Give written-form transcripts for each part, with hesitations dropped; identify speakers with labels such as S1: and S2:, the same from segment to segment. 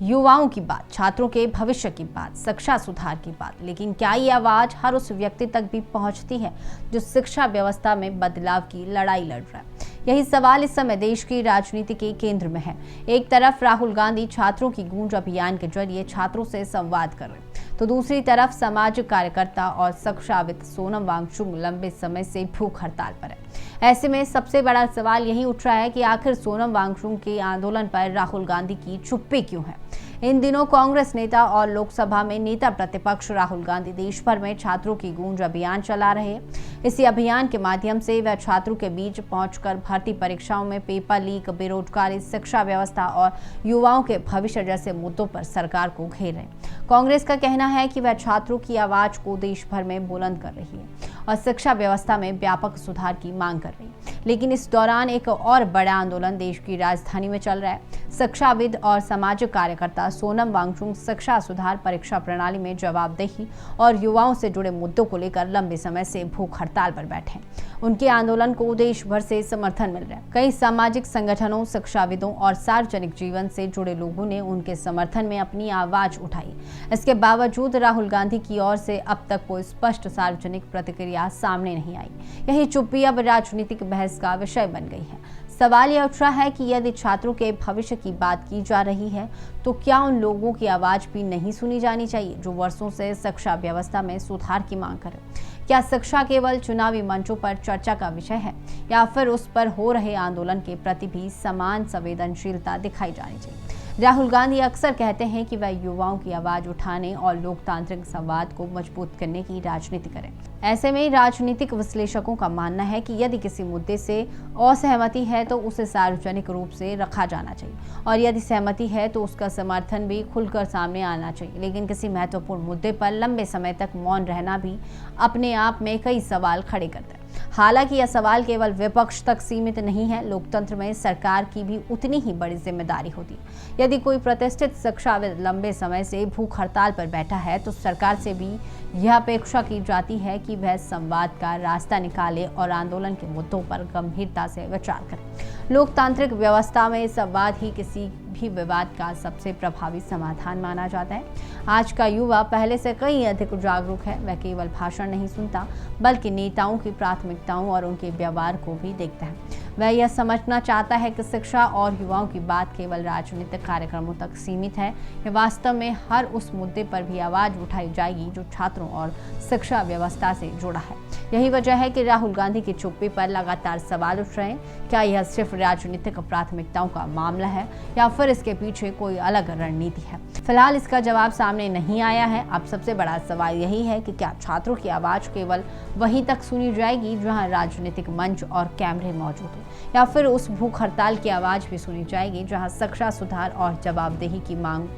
S1: युवाओं की बात, छात्रों के भविष्य की बात, शिक्षा सुधार की बात, लेकिन क्या ये आवाज हर उस व्यक्ति तक भी पहुंचती है जो शिक्षा व्यवस्था में बदलाव की लड़ाई लड़ रहा है? यही सवाल इस समय देश की राजनीति के केंद्र में है। एक तरफ राहुल गांधी छात्रों की गूंज अभियान के जरिए छात्रों से संवाद कर रहे हैं, तो दूसरी तरफ सामाजिक कार्यकर्ता और शिक्षाविद सोनम वांगचुक लंबे समय से भूख हड़ताल पर है। ऐसे में सबसे बड़ा सवाल यही उठ रहा है कि आखिर सोनम वांगचुक के आंदोलन पर राहुल गांधी की चुप्पी क्यों है? इन दिनों कांग्रेस नेता और लोकसभा में नेता प्रतिपक्ष राहुल गांधी देश भर में छात्रों की गूंज अभियान चला रहे हैं। इसी अभियान के माध्यम से वह छात्रों के बीच पहुंचकर भर्ती परीक्षाओं में पेपर लीक, बेरोजगारी, शिक्षा व्यवस्था और युवाओं के भविष्य जैसे मुद्दों पर सरकार को घेर रहे हैं। कांग्रेस का कहना है कि वह छात्रों की आवाज को देश भर में बुलंद कर रही है और शिक्षा व्यवस्था में व्यापक सुधार की मांग कर रही है। लेकिन इस दौरान एक और बड़ा आंदोलन देश की राजधानी में चल रहा है। शिक्षाविद और सामाजिक कार्यकर्ता सोनम वांगचुक शिक्षा सुधार, परीक्षा प्रणाली में जवाबदेही और युवाओं से जुड़े मुद्दों को लेकर लंबे समय से भूख हड़ताल पर बैठे हैं। उनके आंदोलन को देश भर से समर्थन मिल रहा है। कई सामाजिक संगठनों, शिक्षाविदों और सार्वजनिक जीवन से जुड़े लोगों ने उनके समर्थन में अपनी आवाज उठाई। इसके बावजूद राहुल गांधी की ओर से अब तक कोई स्पष्ट सार्वजनिक प्रतिक्रिया सामने नहीं आई। यही चुप्पी अब राजनीतिक बहस का विषय बन गई है। सवाल यह उठ रहा है कि यदि छात्रों के भविष्य की बात की जा रही है, तो क्या उन लोगों की आवाज भी नहीं सुनी जानी चाहिए जो वर्षों से शिक्षा व्यवस्था में सुधार की मांग करें? क्या शिक्षा केवल चुनावी मंचों पर चर्चा का विषय है, या फिर उस पर हो रहे आंदोलन के प्रति भी समान संवेदनशीलता दिखाई जानी चाहिए? राहुल गांधी अक्सर कहते हैं कि वह युवाओं की आवाज उठाने और लोकतांत्रिक संवाद को मजबूत करने की राजनीति करें। ऐसे में राजनीतिक विश्लेषकों का मानना है कि यदि किसी मुद्दे से असहमति है तो उसे सार्वजनिक रूप से रखा जाना चाहिए, और यदि सहमति है तो उसका समर्थन भी खुलकर सामने आना चाहिए। लेकिन किसी महत्वपूर्ण मुद्दे पर लंबे समय तक मौन रहना भी अपने आप में कई सवाल खड़े करता है। हालांकि यह सवाल केवल विपक्ष तक सीमित नहीं है। लोकतंत्र में सरकार की भी उतनी ही बड़ी जिम्मेदारी होती है। यदि कोई प्रतिष्ठित शिक्षाविद लंबे समय से भूख हड़ताल पर बैठा है तो सरकार से भी यह अपेक्षा की जाती है कि वह संवाद का रास्ता निकाले और आंदोलन के मुद्दों पर गंभीरता से विचार करे। लोकतांत्रिक व्यवस्था में संवाद ही किसी भी विवाद का सबसे प्रभावी समाधान माना जाता है। आज का युवा पहले से कहीं अधिक जागरूक है। वह केवल भाषण नहीं सुनता, बल्कि नेताओं की प्राथमिकताओं और उनके व्यवहार को भी देखता है। वह यह समझना चाहता है कि शिक्षा और युवाओं की बात केवल राजनीतिक कार्यक्रमों तक सीमित है, या वास्तव में हर उस मुद्दे पर भी आवाज उठाई जाएगी जो छात्रों और शिक्षा व्यवस्था से जुड़ा है। यही वजह है कि राहुल गांधी की चुप्पी पर लगातार सवाल उठ रहे हैं। क्या यह सिर्फ राजनीतिक प्राथमिकताओं का मामला है, या फिर इसके पीछे कोई अलग रणनीति है? फिलहाल इसका जवाब सामने नहीं आया है। अब सबसे बड़ा सवाल यही है कि क्या छात्रों की आवाज केवल वहीं तक सुनी जाएगी जहां राजनीतिक मंच और कैमरे मौजूद हो, या फिर उस भूख हड़ताल की आवाज भी सुनी जाएगी जहां शिक्षा सुधार और जवाबदेही की मांग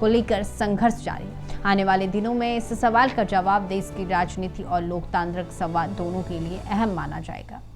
S1: को लेकर संघर्ष जारी? आने वाले दिनों में इस सवाल का जवाब देश की राजनीति और लोकतांत्रिक संवाद दोनों के लिए अहम माना जाएगा।